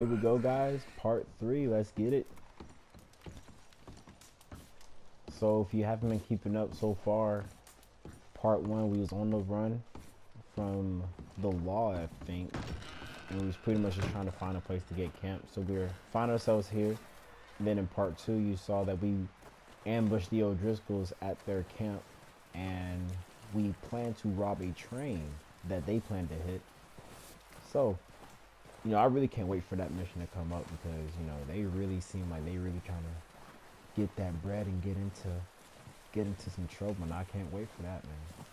Here we go, guys. Part 3. Let's get it. So, if you haven't been keeping up so far, part 1, we was on the run from the law, I think. And we was pretty much just trying to find a place to get camped. So, we're find ourselves here. And then in part 2, you saw that we ambushed the O'Driscolls at their camp. And we plan to rob a train that they plan to hit. So, I really can't wait for that mission to come up because, they really seem like they really trying to get that bread and get into some trouble, and I can't wait for that, man.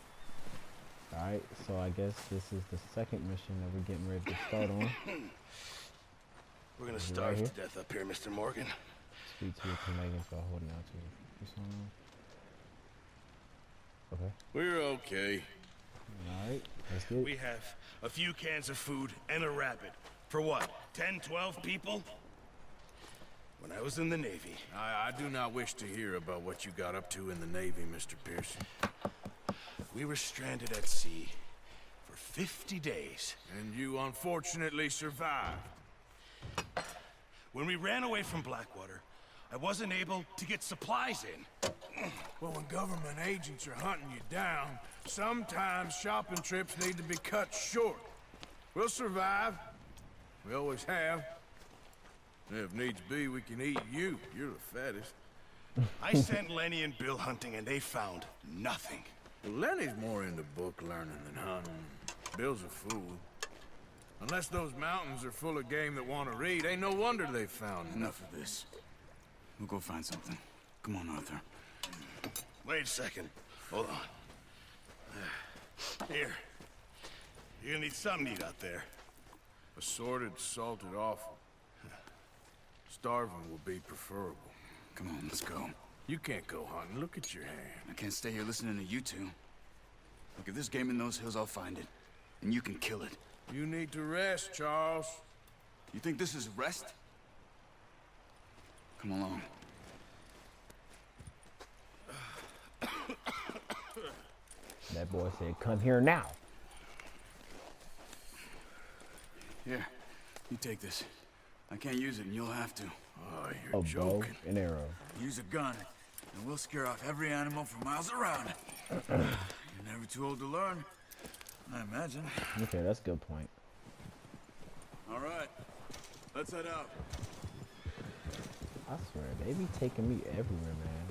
Alright, so I guess this is the second mission that we're getting ready to start on. We're gonna starve to death up here, Mr. Morgan. Speak to your Canadians while holding out to you. Okay. We're okay. Alright, let's get it. We have a few cans of food and a rabbit. For what, 10, 12 people? When I was in the Navy. I do not wish to hear about what you got up to in the Navy, Mr. Pearson. We were stranded at sea for 50 days. And you unfortunately survived. When we ran away from Blackwater, I wasn't able to get supplies in. Well, when government agents are hunting you down, sometimes shopping trips need to be cut short. We'll survive. We always have. If needs be, we can eat you. You're the fattest. I sent Lenny and Bill hunting, and they found nothing. Well, Lenny's more into book learning than hunting. Bill's a fool. Unless those mountains are full of game that want to read, ain't no wonder they found Enough of this. We'll go find something. Come on, Arthur. Wait a second. Hold on. Here. You're gonna need something to eat out there. Assorted, salted offal. Starving will be preferable. Come on, let's go. You can't go hunting. Look at your hand. I can't stay here listening to you two. Look, if there's game in those hills, I'll find it. And you can kill it. You need to rest, Charles. You think this is rest? Come along. That boy said, come here now. Here, you take this. I can't use it, and you'll have to. Oh, A you're bow, joking. an arrow. Use a gun, and we'll scare off every animal for miles around. You're never too old to learn, I imagine. Okay, that's a good point. All right, let's head out. I swear, they be taking me everywhere, man.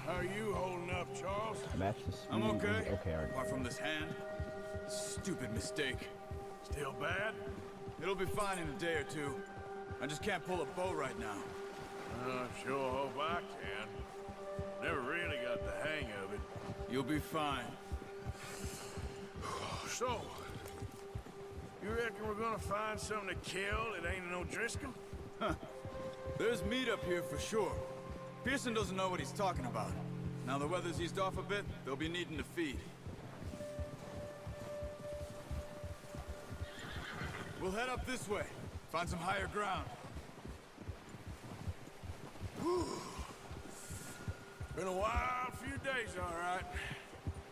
How are you holding up, Charles? Match the speed. I'm okay. Okay, alright. Apart from this hand, stupid mistake. Still bad? It'll be fine in a day or two. I just can't pull a bow right now. I sure hope I can. Never really got the hang of it. You'll be fine. So, you reckon we're gonna find something to kill that ain't an O'Driscoll? There's meat up here for sure. Pearson doesn't know what he's talking about. Now the weather's eased off a bit, they'll be needing to feed. We'll head up this way. Find some higher ground. Been a wild few days, all right.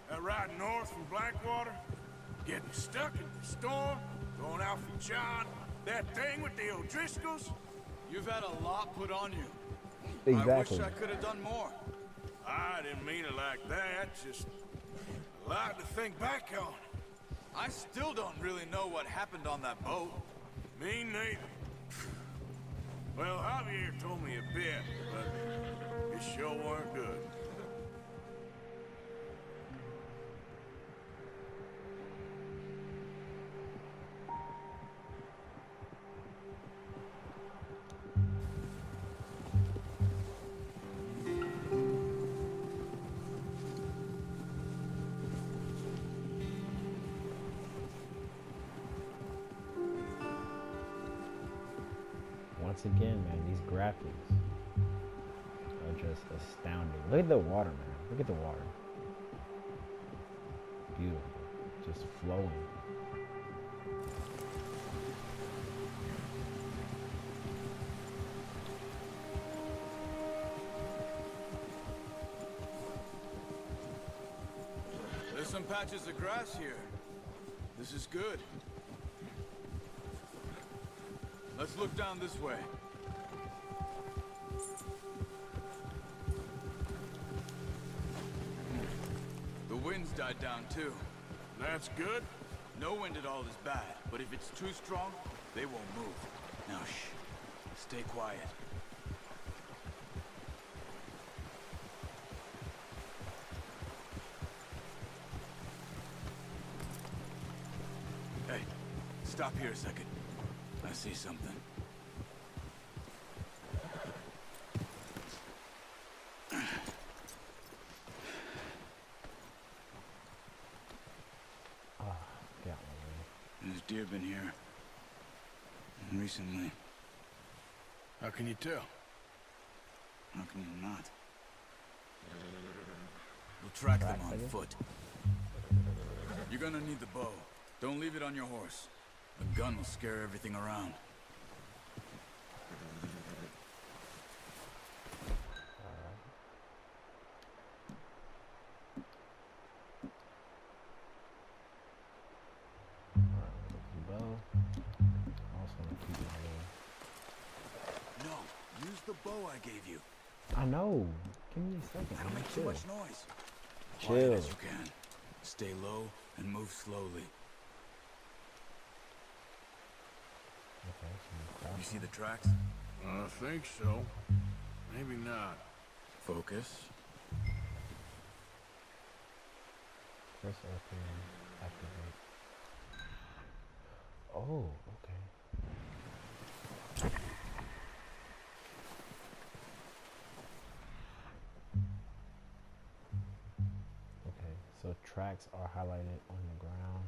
That ride north from Blackwater, getting stuck in the storm, going out from John, that thing with the O'Driscolls. You've had a lot put on you. Exactly. I wish I could have done more. I didn't mean it like that, just a lot to think back on. I still don't really know what happened on that boat. Me neither. Well, Javier told me a bit, but it sure weren't good. Once again, man, these graphics are just astounding. Look at the water, man. Look at the water. Beautiful. Just flowing. There's some patches of grass here. This is good. Let's look down this way. The wind's died down too. That's good. No wind at all is bad, but if it's too strong, they won't move. Now shh. Stay quiet. Hey, stop here a second. I see something. Got one. There's deer been here. Recently. How can you tell? How can you not? We'll track them on foot. You're gonna need the bow. Don't leave it on your horse. A gun will scare everything around. Bow. Also want to keep my little. No, use the bow I gave you. I know. Give me a second. That'll make too chill. much noise. Chill. Quiet as you can. Stay low and move slowly. Okay, so You see the tracks? I think so. Maybe not. Focus. first open, activate. Oh, okay. Okay, so tracks are highlighted on the ground.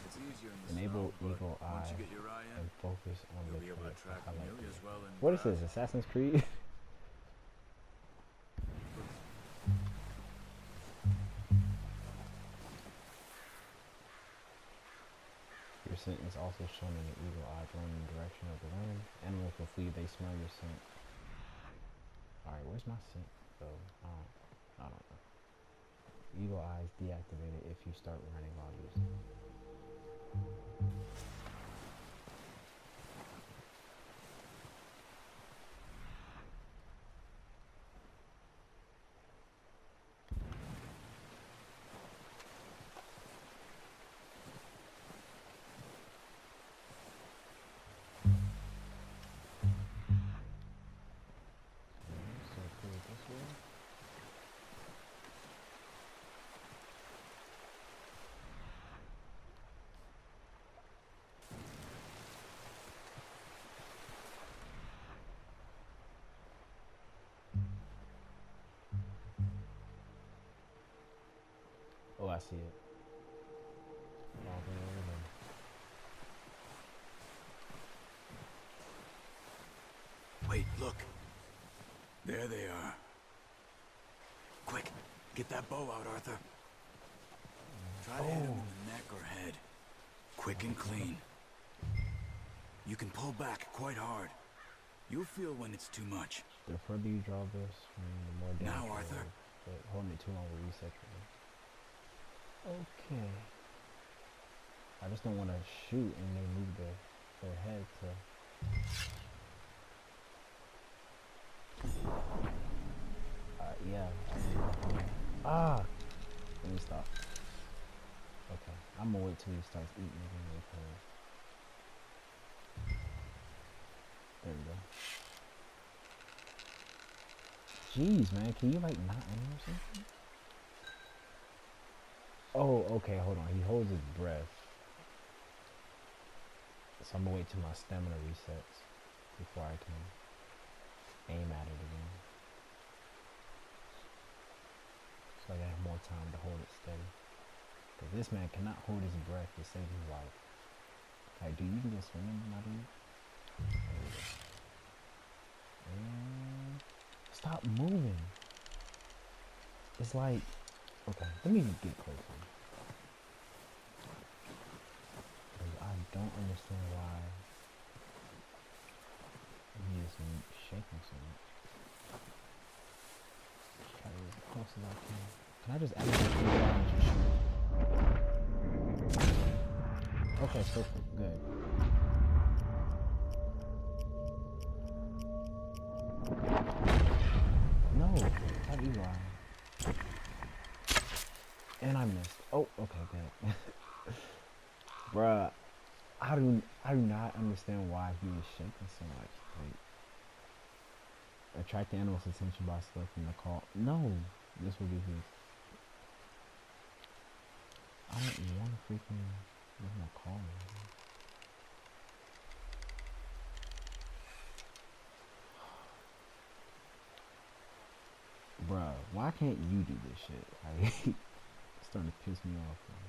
It's easier in the Enable snow, but Eagle once Eye you get your eye in, and focus on you'll the be able to track track highlighted. nearly as well in What is grass. this, Assassin's Creed? Your scent is also shown in the eagle eye, going in the direction of the wind. Animals will flee, they smell your scent. Alright, where's my scent though? I don't know. Eagle eye is deactivated if you start running while using it. So put it this way. Oh, I see it. All the way over there. Wait, look. There they are. Quick, get that bow out, Arthur. Try to hit him in the neck or head. Quick and clean. You can pull back quite hard. You'll feel when it's too much. The further you draw this, the more damage. Now, you Arthur. will, but holding it too long will reset your. Okay. I just don't want to shoot and they move their head to. Yeah. Ah! Let me stop. Okay. I'm gonna wait till he starts eating again because. There we go. Jeez, man. Can you like not aim or something? Oh, okay. Hold on. He holds his breath. So I'm gonna wait till my stamina resets before I can aim at it again. So I gotta have more time to hold it steady. Cause this man cannot hold his breath to save his life. Like, do you even get swimming, my dude? There we go. And stop moving. It's like, okay, let me get closer. Cause I don't understand why he is shaking so much. Try to as I can. Can I just add my feet down and just shoot? Okay, so good. No, that Eli. And I missed. Oh, okay, good. Bruh, I do not understand why he was shaking so much. Like, attract the animal's attention by selecting the call. No, this will be his. I don't want to freaking give him a call. Bruh, why can't you do this shit? Like, it's starting to piss me off, man.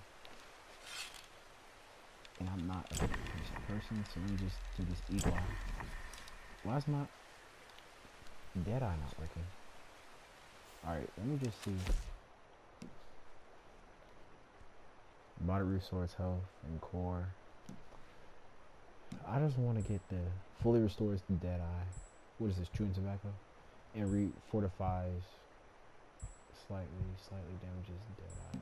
And I'm not a patient person, so let me just do this equal. Why is my Dead Eye not working? Alright, let me just see. Moderate resource health and core. I just want to get the fully restores the Dead Eye. What is this? Chewing tobacco? And fortifies slightly damages Dead Eye.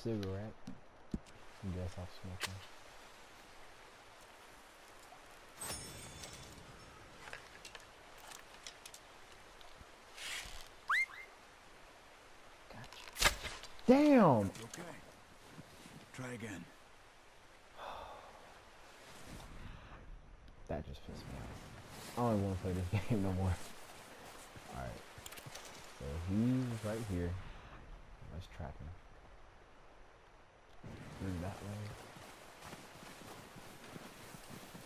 Cigarette. I guess I'll smoke one. Gotcha. Damn! Okay. Try again. That just pissed me off. I don't want to play this game no more. Alright. So he's right here. Let's trap him. Through that way.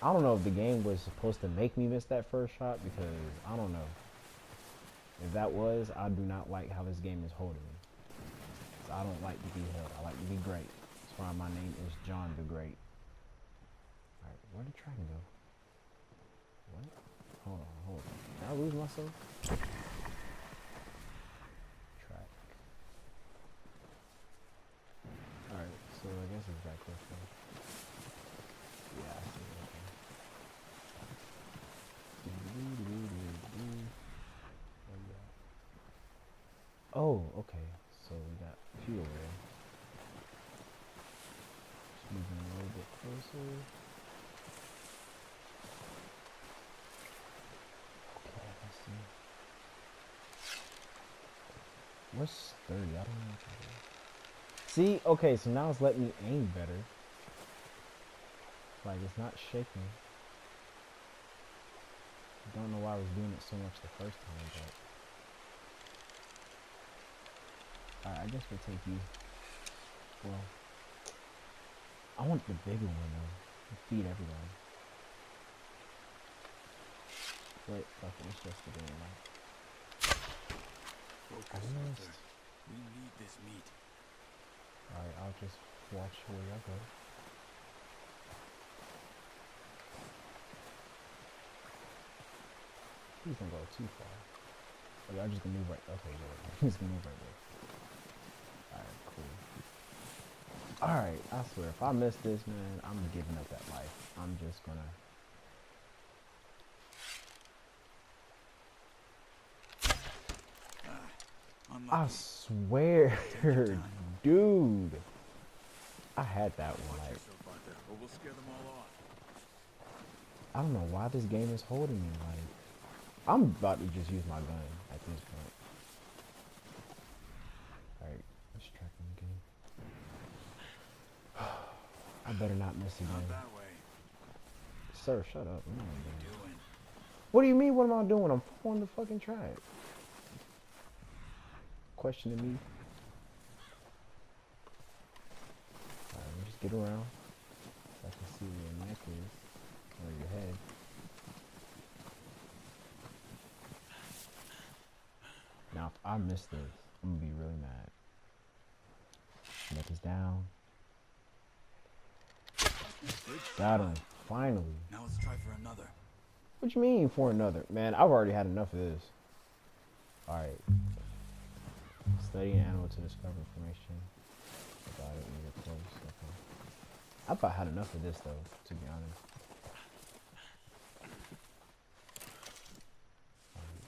I don't know if the game was supposed to make me miss that first shot, because I don't know. If that was, I do not like how this game is holding me. So I don't like to be held. I like to be great. That's why my name is John the Great. Alright, where did Dragon go? What? Hold on. Did I lose myself? Track. Alright, so I guess it's back this way. Yeah, I see it. Okay. Oh, okay. So we got fuel there. Just moving a little bit closer. Okay, let's see. What's 30? I don't know what that is. See? Okay, so now it's letting me aim better. Like, it's not shaking. I don't know why I was doing it so much the first time, but... Alright, I guess we'll take you. Well... I want the bigger one, though. Feed everyone. Wait, fuck it, it's just the game, right? Focus, Arthur. We need this meat. Alright, I'll just watch where y'all go. He's gonna go too far. Oh, y'all just gonna move right. Okay, good. He's gonna move right there. Alright, cool. Alright, I swear, if I miss this, man, I'm giving up that life. I'm just gonna... I swear, dude. I had that one. Like, or we'll scare them all off. I don't know why this game is holding me. Like, I'm about to just use my gun at this point. Alright, let's track him again. I better not miss again. Not that way. Sir, shut up. What are you doing? What do you mean, what am I doing? I'm following the fucking track. Questioning me. Alright, let me just get around so I can see where your neck is, or your head. Now, if I miss this, I'm gonna be really mad. Neck is down. Got him. Finally. Now let's try for another. What you mean for another? Man, I've already had enough of this. Alright. Study an animal to discover information about it when you're close. Okay. I about had enough of this though, to be honest.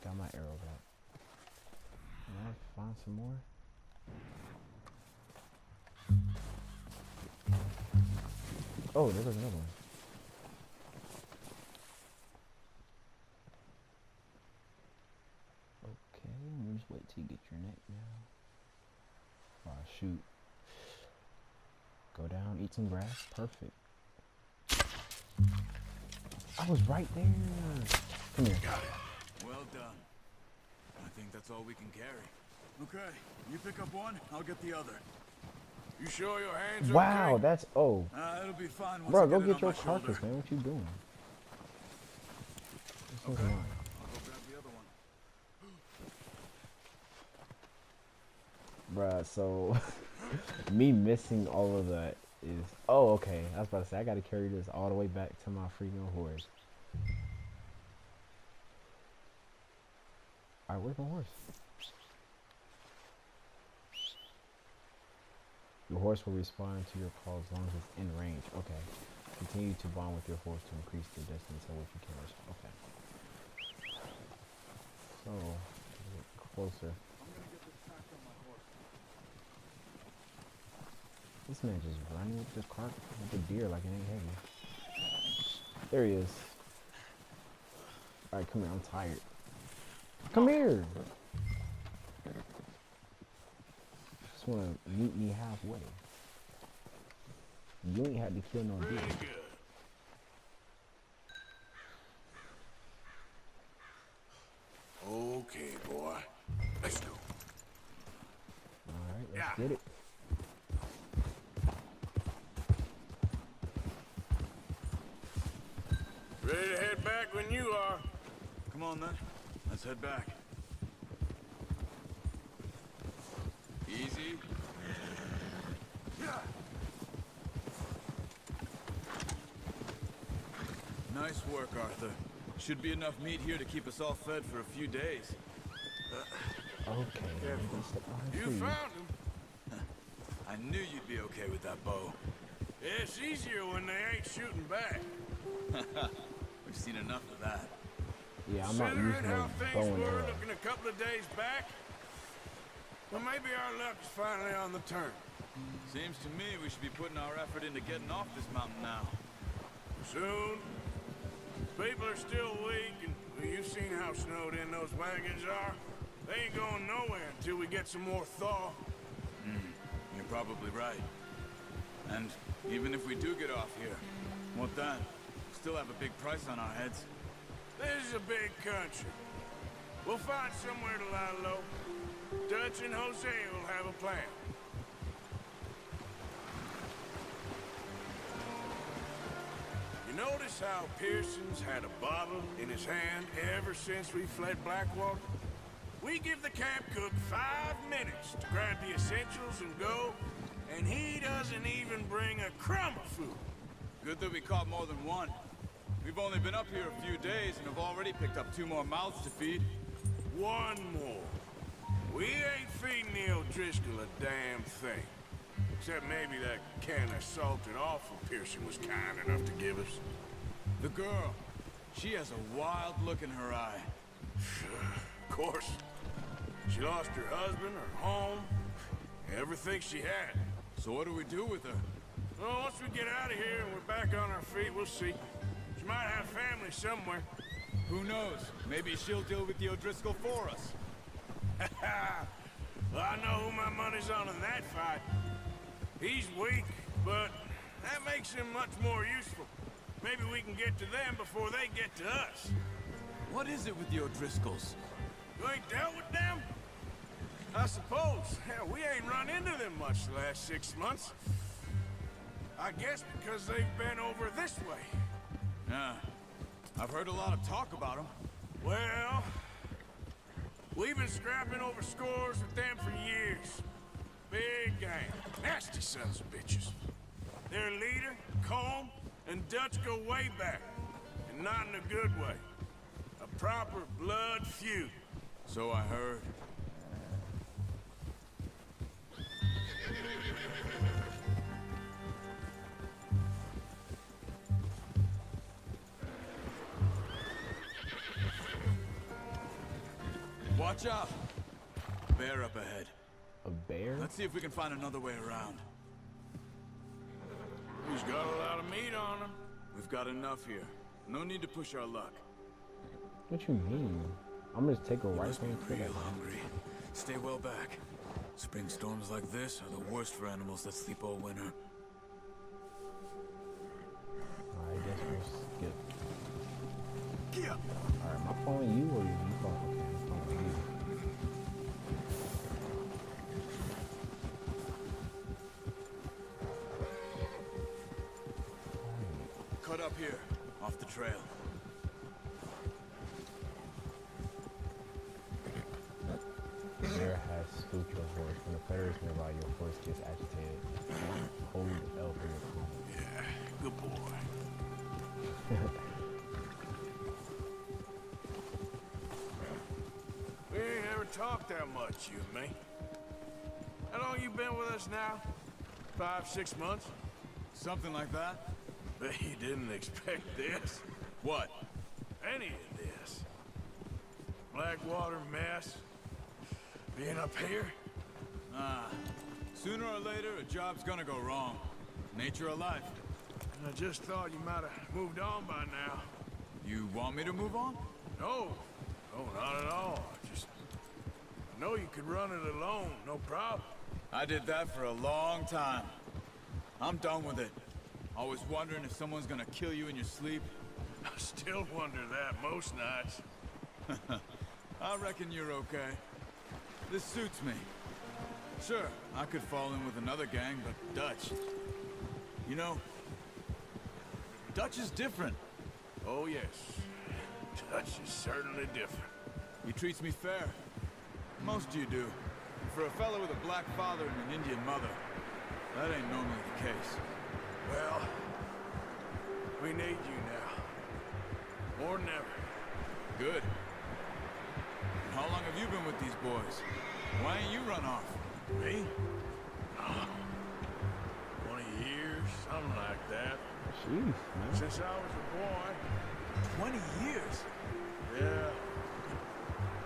Got my arrow back. Can I find some more? Oh, there goes another one. Okay, let me just wait till you get your neck now. Oh, shoot. Go down, eat some grass. Perfect. I was right there. Come here. Got it. Well done. I think that's all we can carry. Okay, you pick up one, I'll get the other. You sure your hands Wow, okay? that's It'll be fine once bro. I Go it get on your my shoulder. carcass, man. What you doing? This one's Okay. mine. I'll go grab the other one. Bruh, so me missing all of that is oh okay. I was about to say I gotta carry this all the way back to my freaking horse. Alright, where's my horse? Your horse will respond to your call as long as it's in range. Okay. Continue to bond with your horse to increase the distance at which you can respond. Okay. So, get closer. I'm gonna get this packed on my horse. This man just running with this cart with the deer like it ain't heavy. There he is. Alright, come here. I'm tired. Come here. Just wanna meet me halfway. You ain't had to kill no deer. Really good. Okay, boy. Let's go. Alright, let's Yeah. get it. Ready to head back when you are. Come on then, let's head back. Easy. Nice work, Arthur. Should be enough meat here to keep us all fed for a few days. Okay. I'm gonna step behind You trees. found him. I knew you'd be okay with that bow. It's easier when they ain't shooting back. We've seen enough of that. Yeah, I'm not Considering using how no things bow and were arrow. looking a couple of days back, well, maybe our luck is finally on the turn. Seems to me we should be putting our effort into getting off this mountain now. Soon. People are still weak, and well, you've seen how snowed in those wagons are. They ain't going nowhere until we get some more thaw. You're probably right. And even if we do get off here, what then? Still have a big price on our heads. This is a big country. We'll find somewhere to lie low. Dutch and Jose will have a plan. You notice how Pearson's had a bottle in his hand ever since we fled Blackwater? We give the camp cook 5 minutes to grab the essentials and go, and he doesn't even bring a crumb of food. Good that we caught more than one. We've only been up here a few days and have already picked up 2 more mouths to feed. One more. We ain't feeding the O'Driscoll a damn thing. Except maybe that can of salted offal Pearson was kind enough to give us. The girl, she has a wild look in her eye. Of course. She lost her husband, her home, everything she had. So what do we do with her? Well, once we get out of here and we're back on our feet, we'll see. She might have family somewhere. Who knows? Maybe she'll deal with the O'Driscoll for us. Well, I know who my money's on in that fight. He's weak, but that makes him much more useful. Maybe we can get to them before they get to us. What is it with the O'Driscolls? You ain't dealt with them? I suppose. Hell, we ain't run into them much the last 6 months. I guess because they've been over this way. Yeah, I've heard a lot of talk about them. Well, we've been scrapping over scores with them for years. Big gang. Nasty sons of bitches. Their leader, Colm, and Dutch go way back. And not in a good way. A proper blood feud. So I heard. Watch out! Bear up ahead. A bear? Let's see if we can find another way around. He's got a lot of meat on him. We've got enough here. No need to push our luck. What you mean? I'm gonna take a You right must be hand to real that. hungry. Stay well back. Spring storms like this are the worst for animals that sleep all winter. I guess we'll skip. Yeah. Alright, am I following you or you following? Okay, I'm following you. Cut up here, off the trail. Bear has spooked your horse. When the predator is nearby, your horse gets agitated. Hold L for your phone. Yeah, good boy. We ain't ever talked that much, you and me. How long you been with us now? 5, 6 months? Something like that? Bet you didn't expect this. What? Any of this. Blackwater mess. Being up here? Ah. Sooner or later, a job's gonna go wrong. Nature of life. I just thought you might have moved on by now. You want me to move on? No. No, not at all. I know you could run it alone, no problem. I did that for a long time. I'm done with it. Always wondering if someone's gonna kill you in your sleep. I still wonder that most nights. I reckon you're okay. This suits me. Sure, I could fall in with another gang, but Dutch... You know... Dutch is different. Oh, yes. Dutch is certainly different. He treats me fair. Most of you do. For a fellow with a black father and an Indian mother, that ain't normally the case. Well, we need you now. More than ever. Good. And how long have you been with these boys? Why ain't you run off? Me? 20 years, something like that. Jeez, man. Since I was a boy. 20 years? Yeah,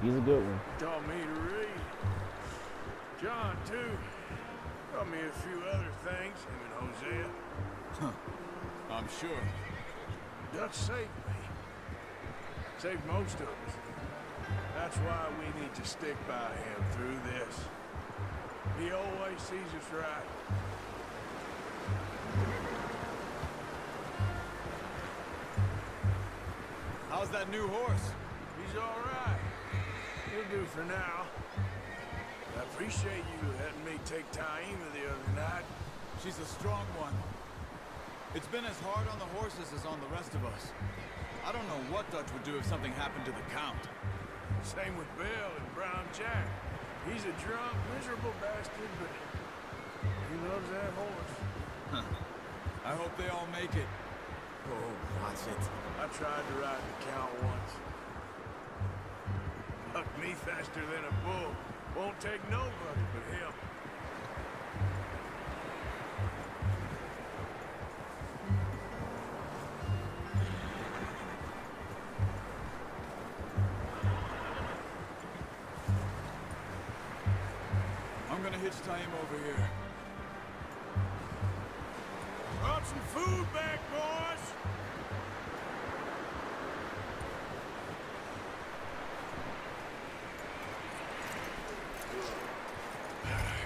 He's a good one. taught me to read. John, too. Taught me a few other things, him and Hosea. I'm sure. Dutch saved me. Saved most of us. That's why we need to stick by him through this. He always sees us right. How's that new horse? He's all right. He'll do for now. I appreciate you letting me take Taima the other night. She's a strong one. It's been as hard on the horses as on the rest of us. I don't know what Dutch would do if something happened to the Count. Same with Bill and Brown Jack. He's a drunk, miserable bastard, but he loves that horse. I hope they all make it. Oh, watch it. I tried to ride the Count once. Bucked me faster than a bull. Won't take nobody but him. I'm gonna hitch Taim over here. Brought some food back, boys!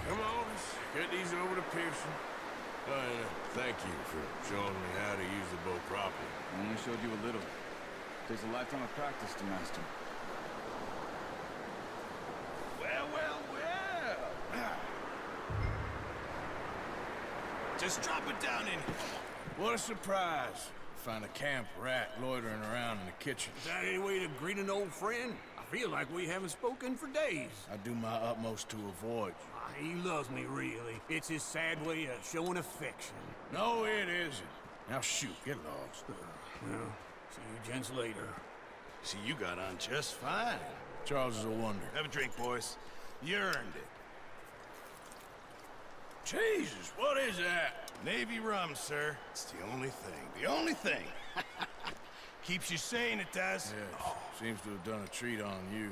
Come on, let's get these over to Pearson. Thank you for showing me how to use the bow properly. I only showed you a little. Takes a lifetime of practice to master. Well, well, well! Just drop it down in here. What a surprise. Find a camp rat loitering around in the kitchen. Is that any way to greet an old friend? I feel like we haven't spoken for days. I do my utmost to avoid you. He loves me, really. It's his sad way of showing affection. No, it isn't. Now shoot, get lost. Well, see you gents later. See, you got on just fine. Charles is a wonder. Have a drink, boys. You earned it. Jesus, what is that? Navy rum, sir. It's the only thing. The only thing. Keeps you sane, it does. Yes, seems to have done a treat on you.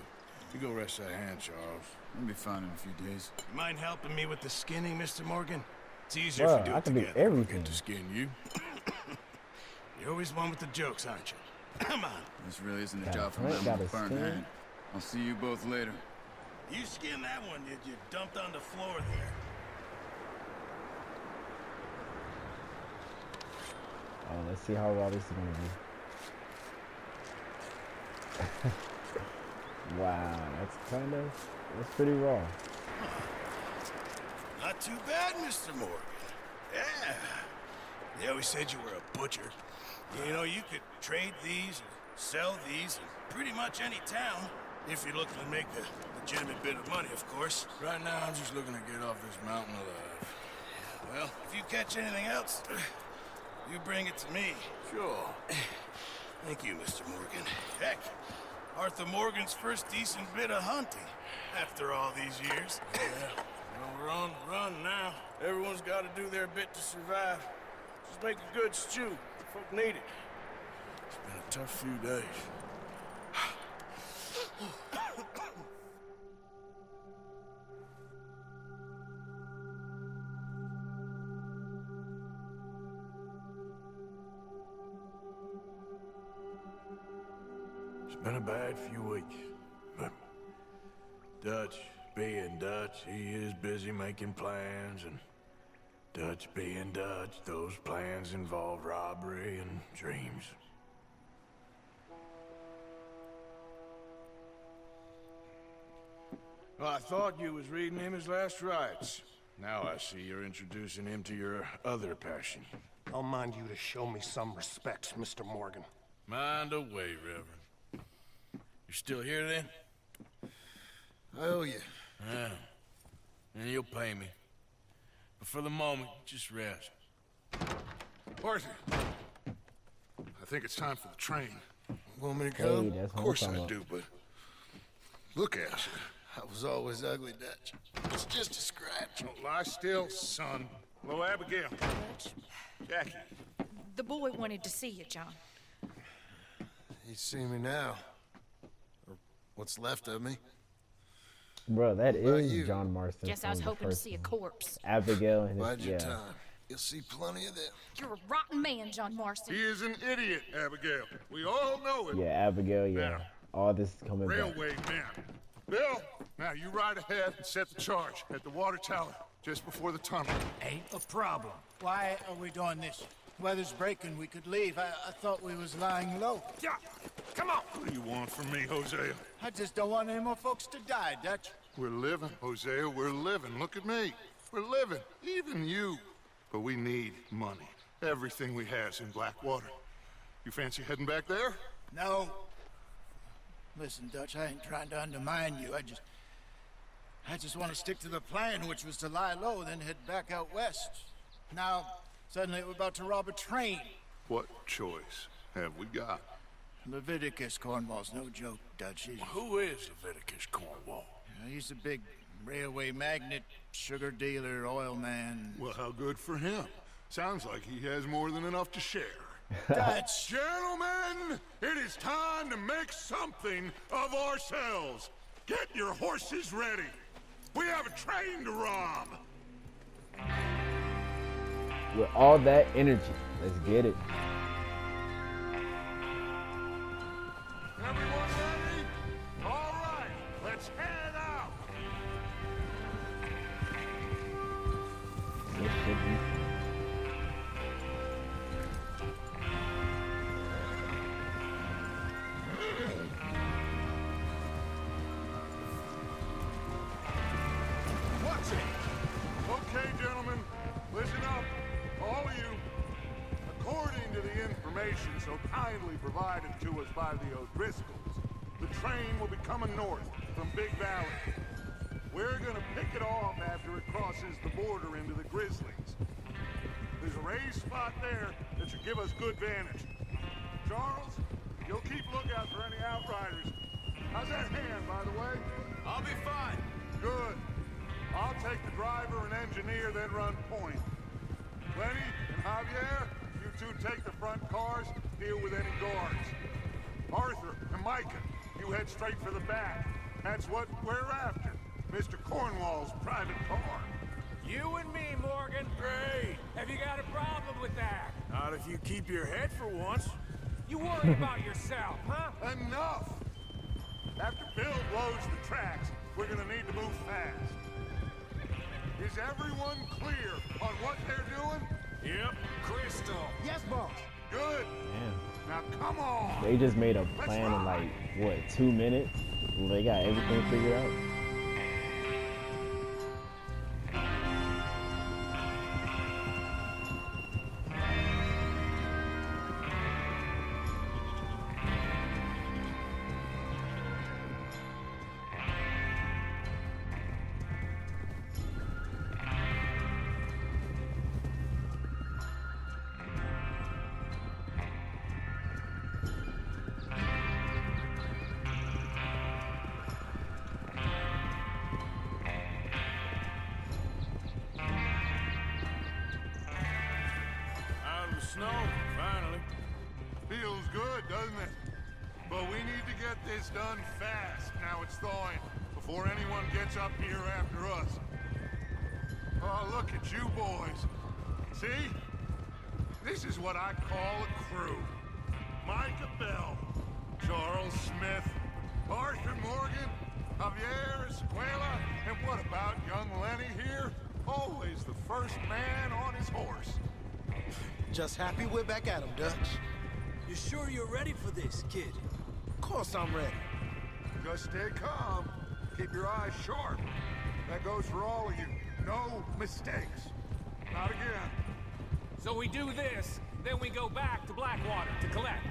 You go rest that hand, Charles. I'll be fine in a few days. You mind helping me with the skinning, Mr. Morgan? It's easier Bro, if we do I it can do together. everything. To skin you. You're always one with the jokes, aren't you? Come on. This really isn't a Got job for Frank, men got with a his burnt skin. hand. I'll see you both later. You skinned that one you dumped on the floor there. Oh, let's see how raw this is gonna be. Wow, that's pretty raw. Not too bad, Mr. Morgan. Yeah. They always said you were a butcher. You know, you could trade these or sell these in pretty much any town if you're looking to make a legitimate bit of money, of course. Right now, I'm just looking to get off this mountain alive. Well, if you catch anything else, you bring it to me. Sure. Thank you, Mr. Morgan. Heck, Arthur Morgan's first decent bit of hunting after all these years. Yeah. Well, we're on the run now. Everyone's got to do their bit to survive. Just make a good stew. Folk need it. It's been a tough few days. It's been a bad few weeks, but Dutch being Dutch, he is busy making plans, and Dutch being Dutch, those plans involve robbery and dreams. Well, I thought you was reading him his last rites. Now I see you're introducing him to your other passion. I'll mind you to show me some respect, Mr. Morgan. Mind away, Reverend. You still here, then? I owe you. Yeah. And you'll pay me. But for the moment, just rest. Arthur, I think it's time for the train. Want me to Hey, come? that's Of course what I'm I talking do, but look at you. I was always ugly, Dutch. It's just a scratch. Don't lie still, son. Hello, Abigail. Jackie. The boy wanted to see you, John. You see me now. Or what's left of me. Bro, that about is you? John Marston. Guess I was from the hoping to first see a one. corpse. Abigail and Bide his, your yeah. time. You'll see plenty of them. You're a rotten man, John Marston. He is an idiot, Abigail. We all know it. Yeah, Abigail, yeah. Yeah. All this is coming back. Railway man. Bill, now you ride ahead and set the charge at the water tower just before the tunnel. Ain't a problem. Why are we doing this? Weather's breaking. We could leave. I thought we was lying low. Yeah, come on. What do you want from me, Hosea? I just don't want any more folks to die, Dutch. We're living, Hosea. We're living. Look at me. We're living. Even you. But we need money. Everything we has in Blackwater. You fancy heading back there? No. Listen, Dutch, I ain't trying to undermine you. I just want to stick to the plan, which was to lie low, then head back out west. Now, suddenly we're about to rob a train. What choice have we got? Leviticus Cornwall's no joke, Dutch. Who is Leviticus Cornwall? He's a big railway magnate, sugar dealer, oil man. Well, how good for him. Sounds like he has more than enough to share. Dutch! Gentlemen, it is time to make something of ourselves. Get your horses ready. We have a train to rob. With all that energy, let's get it. Everyone ready? All right, let's head out. This should be fun. Watch it. Okay, gentlemen, listen up. All of you. According to the information so kindly provided to us by the O'Driscolls, the train will be coming north from Big Valley. We're gonna pick it off after it crosses the border into the Grizzlies. There's a raised spot there that should give us good vantage. Charles, you'll keep lookout for any outriders. How's that hand, by the way? I'll be fine. Good. I'll take the driver and engineer, then run point. Lenny and Javier, you two take the front cars, deal with any guards. Arthur and Micah, you head straight for the back. That's what we're after. Mr. Cornwall's private car. You and me, Morgan. Great. Have you got a problem with that? Not if you keep your head for once. You worry about yourself, huh? Enough! After Bill loads the tracks, we're gonna need to move fast. Is everyone clear on what they're doing? Yep. Crystal. Yes, boss. Good. Damn. Now come on. They just made a plan in like, what, 2 minutes? They got everything figured out. Out of the snow, finally. Feels good, doesn't it? But we need to get this done fast. Now it's thawing, before anyone gets up here after us. Oh, look at you boys. See? This is what I call a crew. Micah Bell, Charles Smith, Arthur Morgan, Javier Escuela, and what about young Lenny here? Always the first man on his horse. Just happy we're back at 'em, Dutch. You sure you're ready for this, kid? Of course I'm ready. Just stay calm. Keep your eyes sharp. That goes for all of you. No mistakes. Not again. So we do this, then we go back to Blackwater to collect.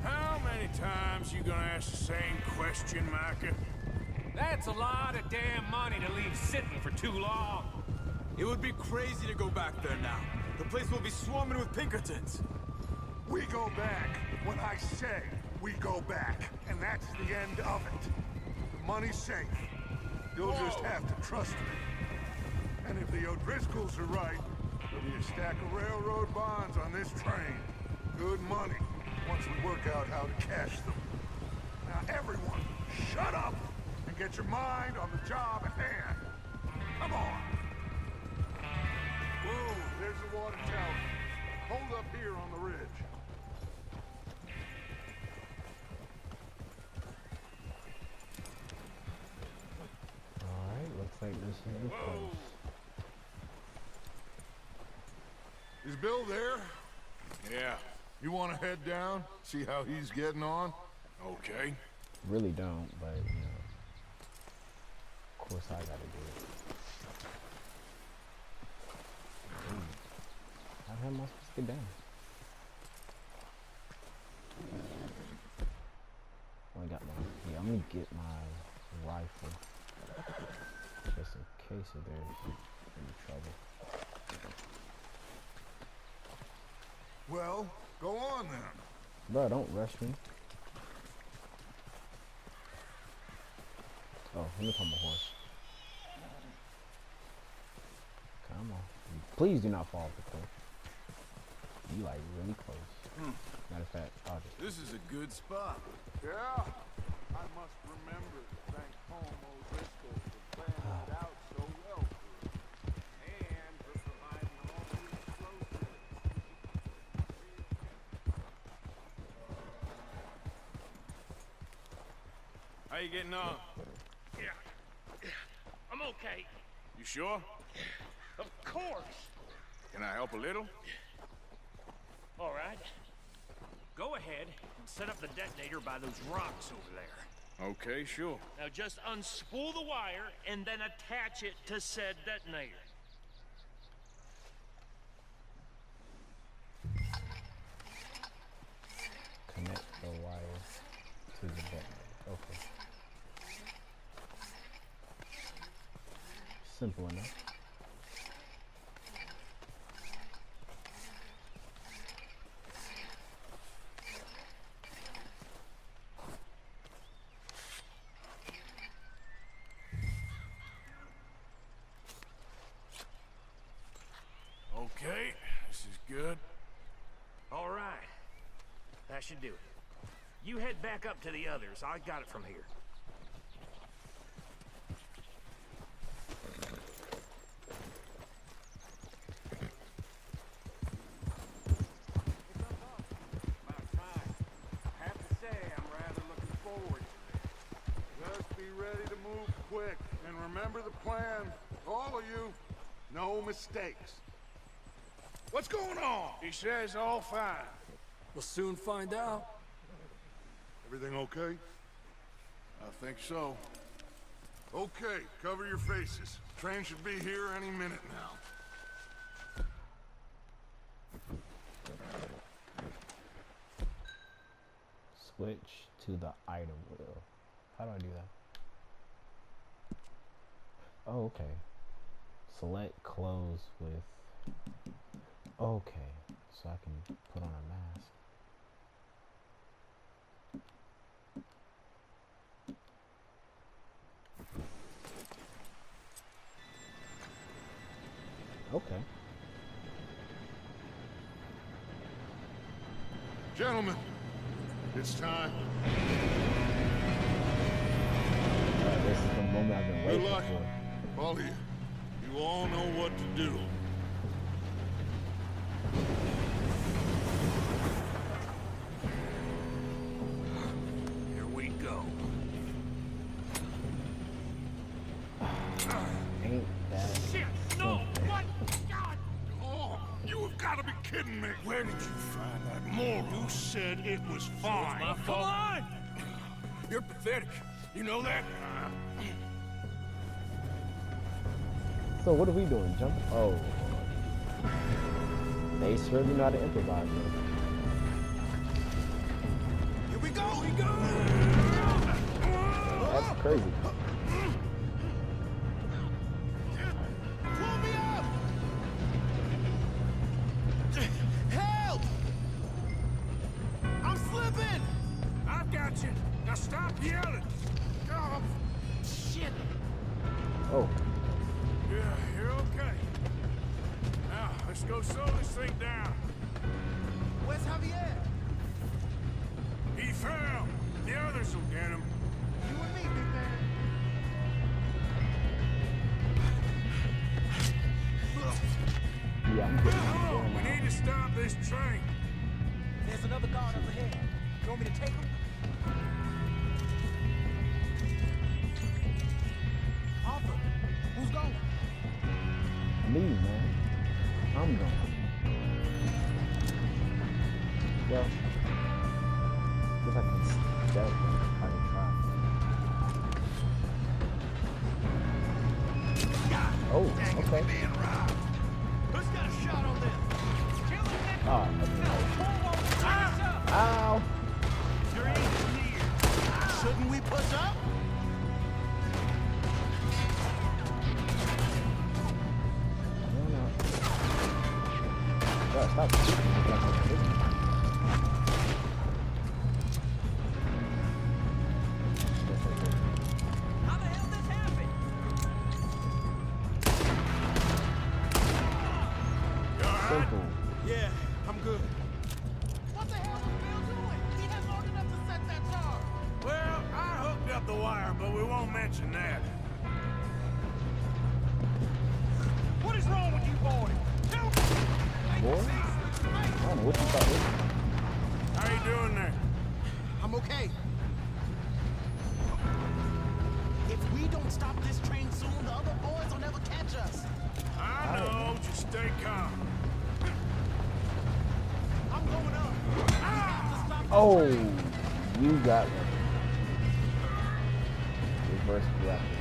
How many times you gonna ask the same question, Micah? That's a lot of damn money to leave sitting for too long. It would be crazy to go back there now. The place will be swarming with Pinkertons. We go back when I say we go back. And that's the end of it. The money's safe. You'll just have to trust me. And if the O'Driscolls are right, there'll be a stack of railroad bonds on this train. Good money, once we work out how to cash them. Now everyone, shut up and get your mind on the job at hand. Come on. Whoa, there's the water tower. Hold up here on the ridge. Alright, looks like this is the place. Is Bill there? Yeah. You want to head down? See how he's getting on? Okay. Really don't, but, you know. Of course I gotta do it. How the hell am I supposed to get down? I got my... Yeah, I'm gonna get my rifle. Just in case if there's any trouble. Well, go on then. Bro, don't rush me. Oh, let me call my horse. Come on. Please do not fall off the cliff. You like really close. Matter of fact, I'll just... This is a good spot. Yeah. I must remember to thank Home O'Driscoll for planning it out so well for us. And for providing all the explosives. How you getting on? Yeah. I'm okay. You sure? Of course. Can I help a little? All right. Go ahead and set up the detonator by those rocks over there. Okay, sure. Now just unspool the wire and then attach it to said detonator. Connect the wire to the detonator. Okay. Simple enough. Okay, this is good. All right. That should do it. You head back up to the others. I got it from here. you, no mistakes. What's going on? He says all fine. We'll soon find out. Everything okay? I think so. Okay, cover your faces. Train should be here any minute now. Switch to the item wheel. How do I do that? Oh, okay. Select clothes with... Okay, so I can put on a mask. Okay. Gentlemen, it's time. This is the moment I've been Good waiting luck. for. All of you. You all know what to do. Here we go. Ain't that Shit! No! What? God! Oh, you have got to be kidding me. Where did you find that moron? You said it was fine. Come on! You're pathetic. You know that? So what are we doing? Jump? Oh. They certainly know how to improvise. Here we go! We go! That's crazy. Pull me up! Help! I'm slipping! I've got you. Now stop yelling. Oh, shit. Oh. Yeah, you're okay. Now, let's go slow this thing down. Where's Javier? He fell. The others will get him. You and me, big man. Yeah, I'm Come getting on, we need to stop this train. There's another guard up ahead. You want me to take him? Arthur, who's going? Me, man. I'm going. Well, if I can stealth them, I can try. Oh, okay. Who's got a shot on them? Ah, ow. You're engineer. Shouldn't we push up? Yeah, stop shooting. How the hell this happened? You all right? Simple. Yeah, I'm good. What the hell was Bill doing? He had long enough to set that charge. Well, I hooked up the wire, but we won't mention that. What is wrong with you, boy? Help! Boy? I don't know what you thought this was. How you doing there? I'm okay. If we don't stop this train soon, the other boys will never catch us. I know, just stay calm. I'm going up. To stop this Oh, train. you got one. Reverse graphic.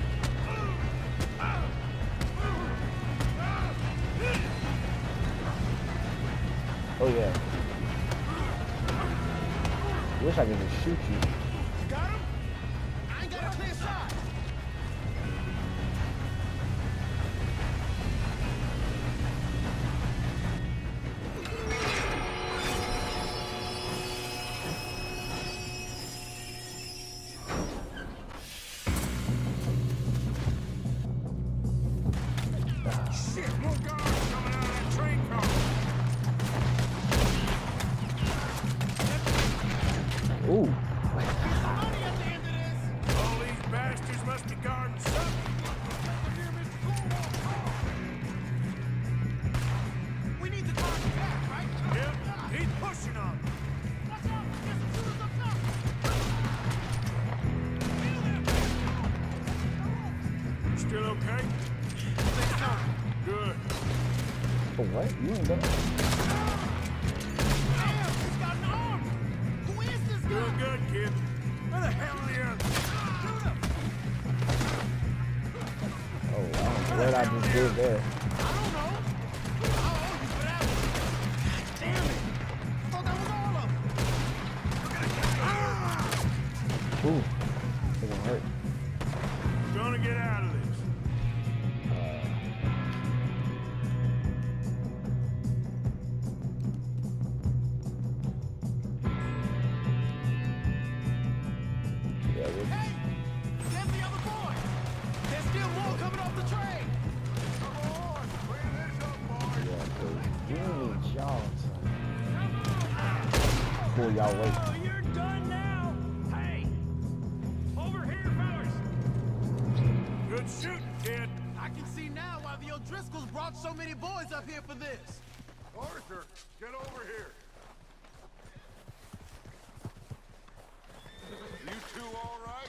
Oh yeah. Wish I could just shoot you. Got him? I ain't got a clear shot. Shit, more guards coming out of that train car. Ooh. Money at the end of this. All these bastards must be guarding something. We need to guard the back, right? Yep, he's pushing on me. Watch out! There's some shooters up top. Still okay? Let's go. What? You ain't done. Damn, he's got an arm! Who is this guy? Doing good, kid. Where the hell are the others? Oh, wow. What I just did there. I don't know. I owe you for that one. God damn it! I thought that was all of them. Ooh. It's gonna hurt. Gonna get out of this. Yeah, Hey! There's the other boy! There's still more coming off the train! Come on, clean this up, boys. you need y'all to pull y'all weight. Oh, you're done now. Hey, over here, fellas. Good shooting, kid. I can see now why the O'Driscolls brought so many boys up here for this. Arthur, get over here. You two all right?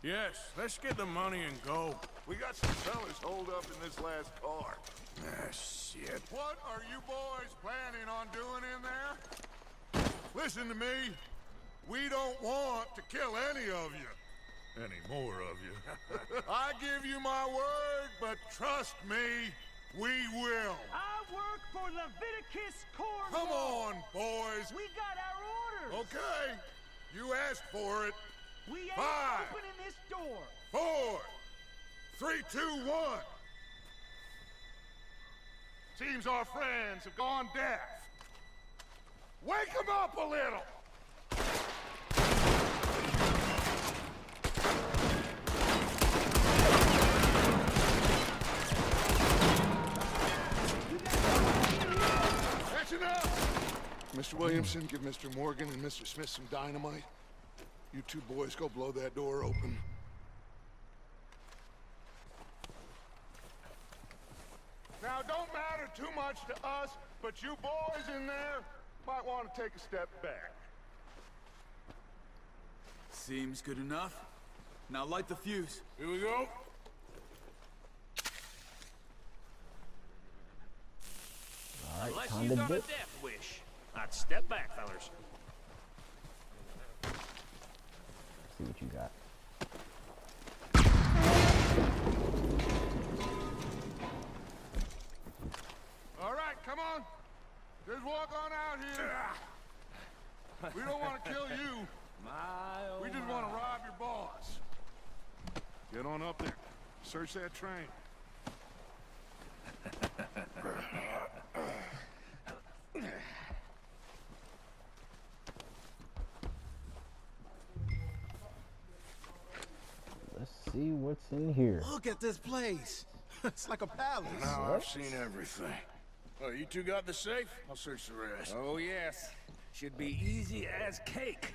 Yes, let's get the money and go. We got some fellas holed up in this last car. Ah, shit. What are you boys planning on doing in there? Listen to me. We don't want to kill any of you. Any more of you. I give you my word, but trust me, we will. I work for Leviticus Corps. Come on, boys. We got our orders. Okay, you asked for it. We ain't 5, opening this door. 4, 3, 2, 1. Seems our friends have gone deaf. Wake them up a little. That's enough. Mr. Williamson, give Mr. Morgan and Mr. Smith some dynamite. You two boys go blow that door open. Now, don't matter too much to us, but you boys in there might want to take a step back. Seems good enough. Now light the fuse. Here we go. Alright, Unless time you to got a dip. death wish, I'd step back, fellas. See what you got. All right, come on. Just walk on out here. We don't want to kill you. We just want to rob your boss. Get on up there. Search that train. Let's see what's in here. Look at this place. It's like a palace. Now I've seen everything. Oh, you two got the safe? I'll search the rest. Oh, yes. Should be easy as cake.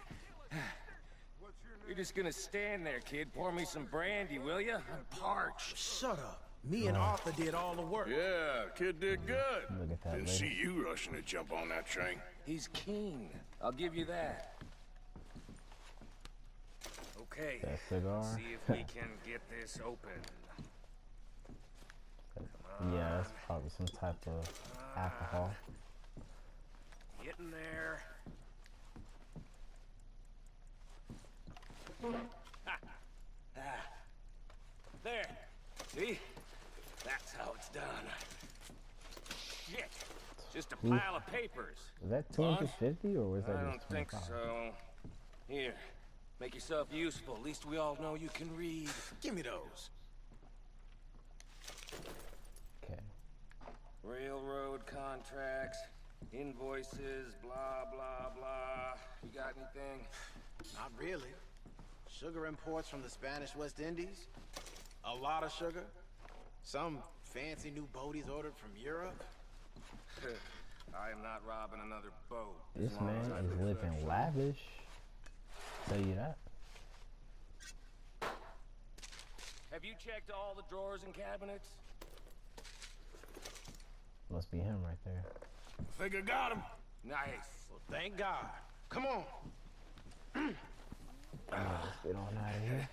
You're just gonna stand there, kid. Pour me some brandy, will ya? I'm parched. Shut up. Me and Arthur did all the work. Yeah, kid did good. Look at that Didn't lady. see you rushing to jump on that train. He's keen. I'll give you that. Okay. That cigar. See if we can get this open. Yeah, that's probably some type of alcohol. Get in there. Ha. Ah. There. See? That's how it's done. Shit. Just a pile of papers. Was that 250 or was that I just don't think 25? so. Here. Make yourself useful. At least we all know you can read. Give me those. Okay. Railroad contracts, invoices, blah, blah, blah. You got anything? Not really. Sugar imports from the Spanish West Indies. A lot of sugar. Some fancy new boat he's ordered from Europe. I am not robbing another boat. This man is living lavish. Tell you that. Have you checked all the drawers and cabinets? Must be him right there. I think I got him. Nice. Well, thank God. Come on. Let's get on out of here.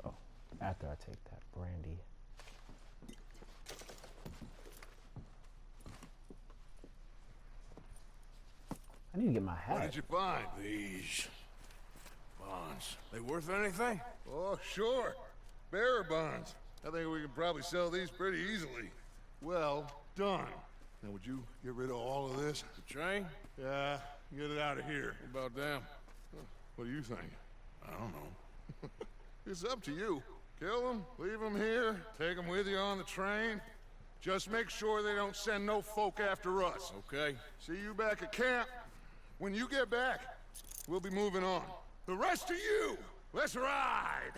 Oh, after I take that brandy. I need to get my hat. What did you find? These bonds. They worth anything? Oh, sure. Bearer bonds. I think we could probably sell these pretty easily. Well done. Now, would you get rid of all of this? The train? Yeah, get it out of here. What about them? What do you think? I don't know. It's up to you. Kill them, leave them here, take them with you on the train. Just make sure they don't send no folk after us. Okay. See you back at camp. When you get back, we'll be moving on. The rest of you, let's ride!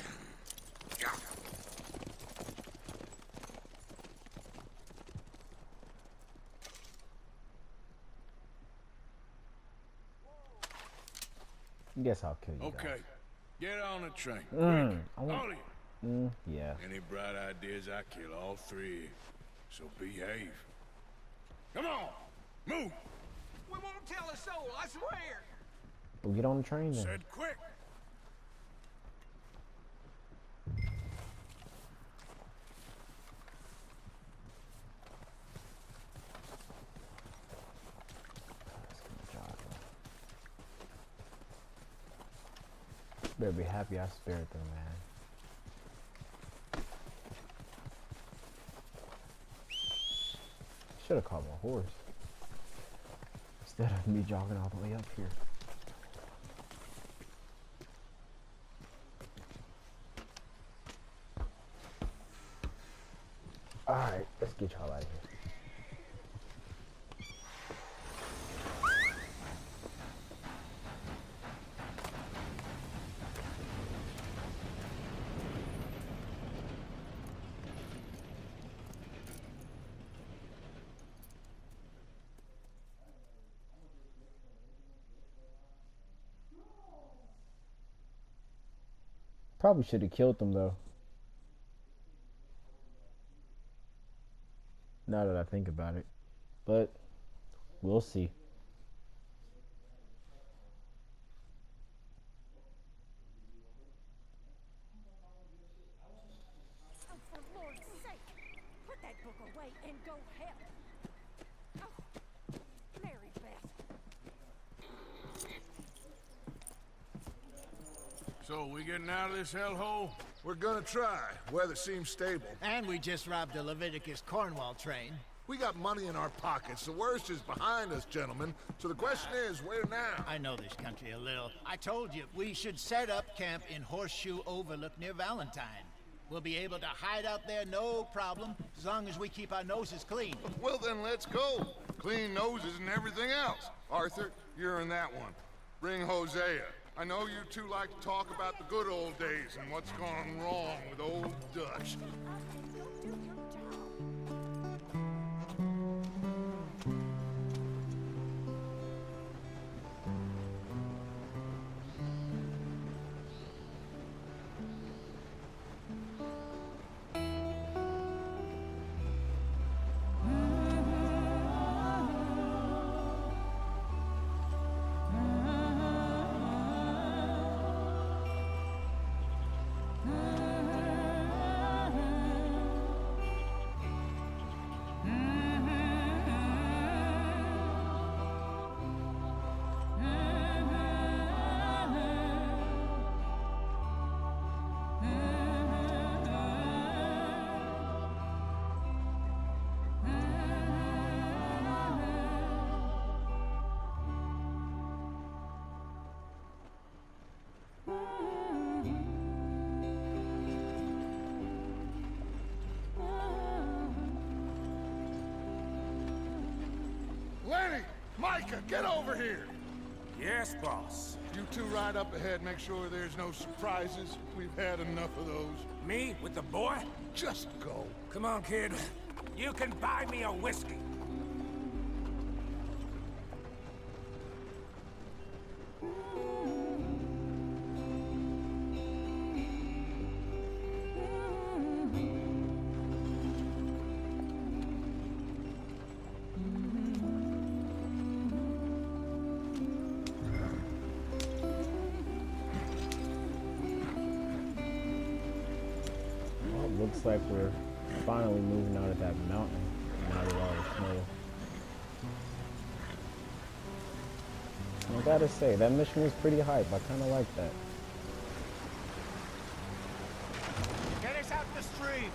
Guess I'll kill you. Okay. Guys. Get on the train. I Quick. want- All of you. Yeah. Any bright ideas, I kill all three. So behave. Come on! Move! We won't tell a soul, I swear. Well, get on the train then. Said quick! Better be happy I spared them, man. Should have called my horse instead of me jogging all the way up here. Alright, let's get y'all out of here. Probably should have killed them though. Now that I think about it. But we'll see. Oh, for Lord's sake, put that book away and go help. Oh, Mary Beth. So, we getting out of this hellhole? We're gonna try. Weather seems stable. And we just robbed a Leviticus Cornwall train. We got money in our pockets. The worst is behind us, gentlemen. So the question is, where now? I know this country a little. I told you, we should set up camp in Horseshoe Overlook near Valentine. We'll be able to hide out there, no problem, as long as we keep our noses clean. Well, then let's go. Clean noses and everything else. Arthur, you're in that one. Bring Hosea. I know you two like to talk about the good old days and what's gone wrong with old Dutch. Lenny! Micah, get over here! Yes, boss. You two ride up ahead, make sure there's no surprises. We've had enough of those. Me with the boy? Just go. Come on, kid. You can buy me a whiskey. Well, it looks like we're finally moving out of that mountain. Out of all the snow. I gotta say, that mission was pretty hype. I kinda like that. Get us out the stream.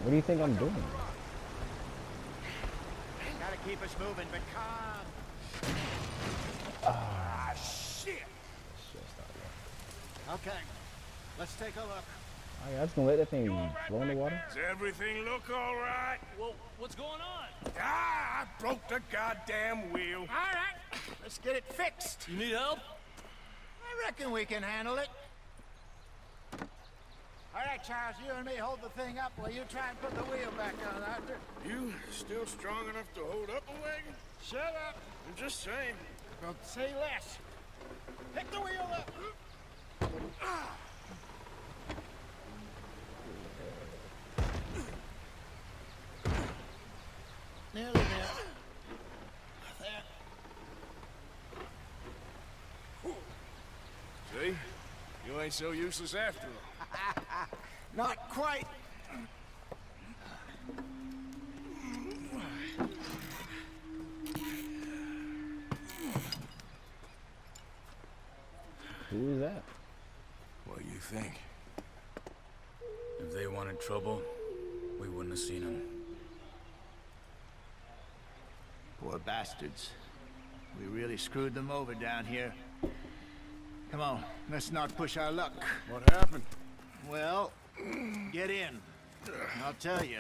What do you think I'm doing? Gotta keep us moving, but calm. Ah, shit! Okay, let's take a look. Oh, yeah, I was gonna let that thing blow in the water. Does everything look all right? Well, what's going on? Ah, I broke the goddamn wheel. All right, let's get it fixed. You need help? I reckon we can handle it. All right, Charles, you and me hold the thing up while you try and put the wheel back on, Arthur. You still strong enough to hold up a wagon? Shut up. I'm just saying. Well, say less. Pick the wheel up. Ah. Nearly there. There. See? You ain't so useless after all. Not quite. Who is that? What do you think? If they wanted trouble, we wouldn't have seen them. Poor bastards. We really screwed them over down here. Come on, let's not push our luck. What happened? Well, get in. I'll tell you.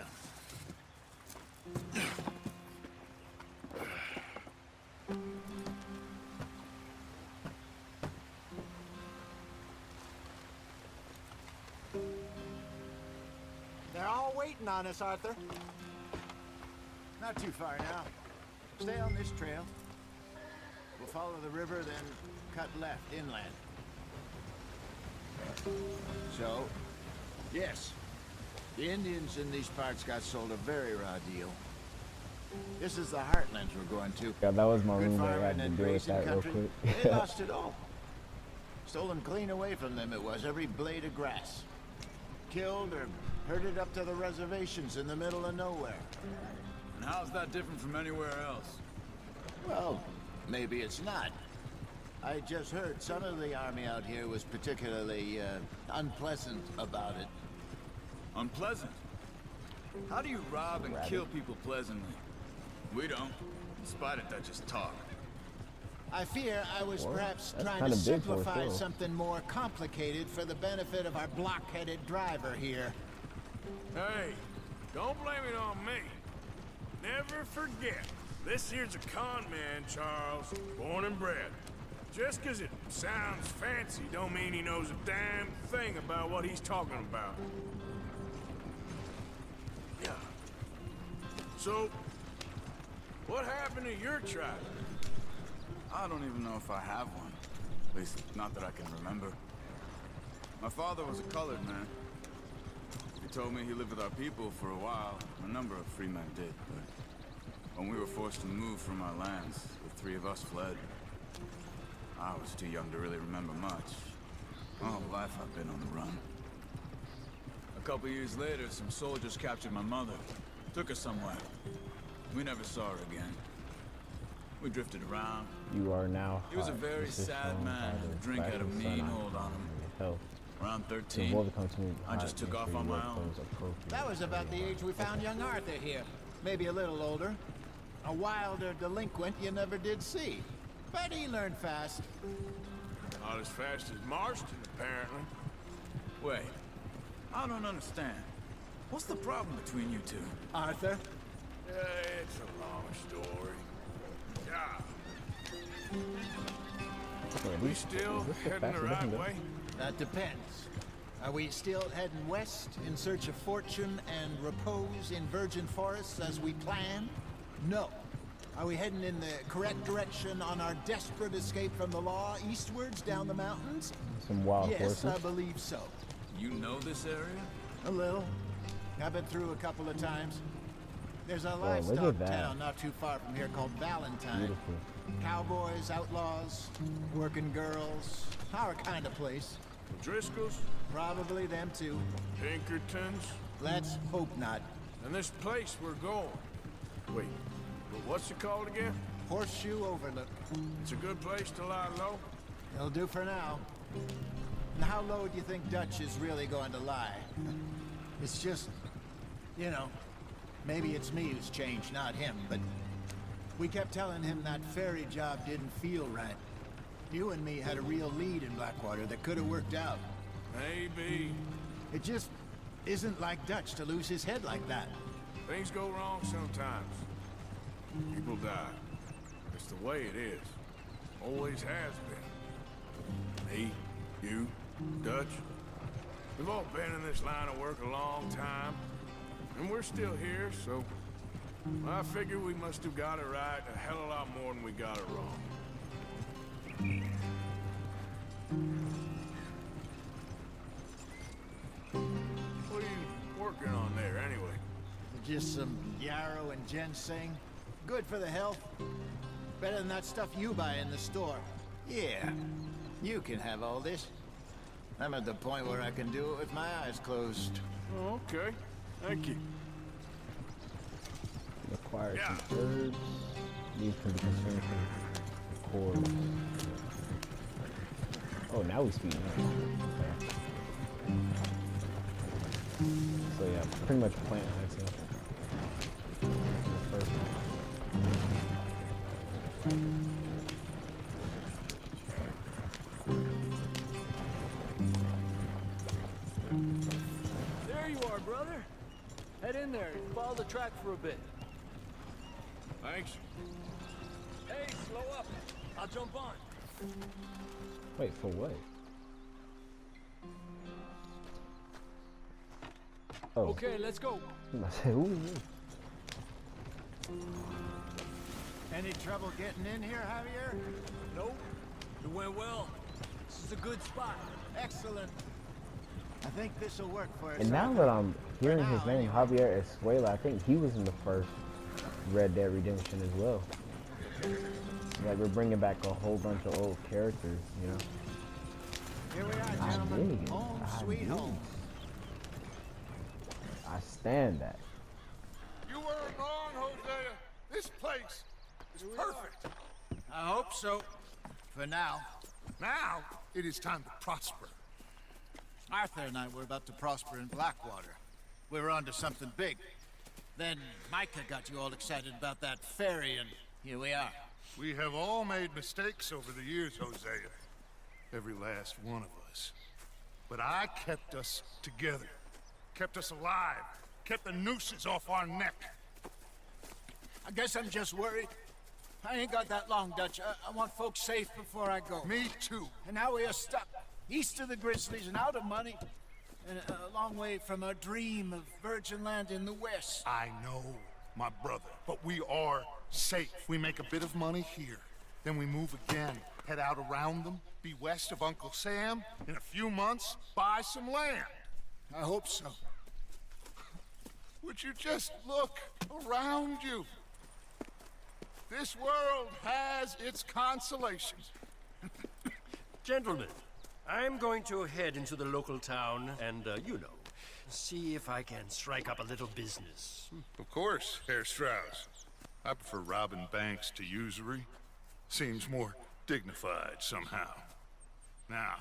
They're all waiting on us, Arthur. Not too far now. Stay on this trail. We'll follow the river, then cut left inland. So, yes, the Indians in these parts got sold a very raw deal. This is the heartlands we're going to. Yeah, that was my Good roommate. I farming had to and deal with grazing that real country. quick. They lost it all. Stolen clean away from them it was, every blade of grass. Killed or herded up to the reservations in the middle of nowhere. And how's that different from anywhere else? Well, maybe it's not. I just heard some of the army out here was particularly unpleasant about it. Unpleasant? How do you rob and kill people pleasantly? We don't. Despite it, that just talk. I fear I was perhaps that's trying to kinda big for a simplify show. something more complicated for the benefit of our block-headed driver here. Hey, don't blame it on me. Never forget, this here's a con man, Charles, born and bred. Just 'cause it sounds fancy don't mean he knows a damn thing about what he's talking about. Yeah. So, what happened to your tribe? I don't even know if I have one. At least, not that I can remember. My father was a colored man. He told me he lived with our people for a while. A number of free men did, but when we were forced to move from our lands, the three of us fled. I was too young to really remember much. My whole life I've been on the run. A couple years later, some soldiers captured my mother. Took her somewhere. We never saw her again. We drifted around. You are now He was a hot. very This is sad shown man. by the Drink had a flashing mean sun hold on him. Health. Around To 13, avoid becoming too I hot, just took make off sure on you wear my own. clothes appropriate That was for about the your age we found young Arthur here. Maybe a little older. A wilder delinquent you never did see. But he learned fast. Not as fast as Marston, apparently. Wait, I don't understand. What's the problem between you two? Arthur? It's a long story. Yeah. Wait, We still is this the heading the fastest right looking way? That depends. Are we still heading west in search of fortune and repose in virgin forests as we planned? No. Are we heading in the correct direction on our desperate escape from the law eastwards down the mountains? Some wild Yes, I horses. believe so. You know this area? A little. I've been through a couple of times. There's a look livestock at that. town not too far from here called Valentine. Beautiful. Cowboys, outlaws, working girls, our kind of place. Driscolls? Probably them too. Pinkertons? Let's hope not. And this place we're going. Wait, what's it called again? Horseshoe Overlook. It's a good place to lie low. It'll do for now. And how low do you think Dutch is really going to lie? It's just, you know, maybe it's me who's changed, not him, but we kept telling him that ferry job didn't feel right. You and me had a real lead in Blackwater that could have worked out. Maybe. It just isn't like Dutch to lose his head like that. Things go wrong sometimes. People die. It's the way it is. Always has been. Me, you, Dutch. We've all been in this line of work a long time. And we're still here, so I figure we must have got it right a hell of a lot more than we got it wrong. What are you working on there, anyway? Just some yarrow and ginseng. Good for the health. Better than that stuff you buy in the store. Yeah, you can have all this. I'm at the point where I can do it with my eyes closed. Oh, okay. Thank you. Acquire some herbs. These can be consumed for cores. Oh, now we speed up. Okay. So yeah, pretty much plant hunting. The first There you are, brother. Head in there and follow the track for a bit. Thanks. Hey, slow up. I'll jump on. Wait, for what? Oh. Okay, let's go. I said, who is this? Any trouble getting in here, Javier? Nope. It went well. This is a good spot. Excellent. I think this will work for us. And now that I'm hearing his name, Javier Escuela, I think he was in the first Red Dead Redemption as well. Like, we're bringing back a whole bunch of old characters, you know? Here we are, gentlemen. Home sweet home. I stand that. You weren't wrong, Hosea. This place is perfect. I hope so. For now. Now, it is time to prosper. Arthur and I were about to prosper in Blackwater. We were onto something big. Then Micah got you all excited about that ferry, and here we are. We have all made mistakes over the years, Hosea. Every last one of us. But I kept us together. Kept us alive. Kept the nooses off our neck. I guess I'm just worried. I ain't got that long, Dutch. I want folks safe before I go. Me too. And now we are stuck. East of the Grizzlies and out of money. And a long way from our dream of virgin land in the west. I know, my brother. But we are safe. We make a bit of money here. Then we move again. Head out around them. Be west of Uncle Sam. In a few months, buy some land. I hope so. Would you just look around you? This world has its consolations. Gentlemen, I'm going to head into the local town and, you know, see if I can strike up a little business. Of course, Herr Strauss. I prefer robbing banks to usury. Seems more dignified somehow. Now,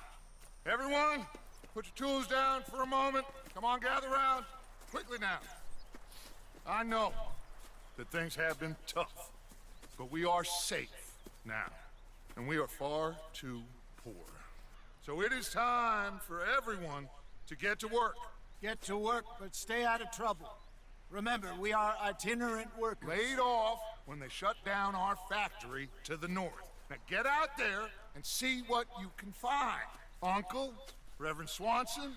everyone, put your tools down for a moment. Come on, gather round. Quickly now. I know that things have been tough, but we are safe now, and we are far too poor. So it is time for everyone to get to work. Get to work, but stay out of trouble. Remember, we are itinerant workers. Laid off when they shut down our factory to the north. Now get out there and see what you can find. Uncle, Reverend Swanson,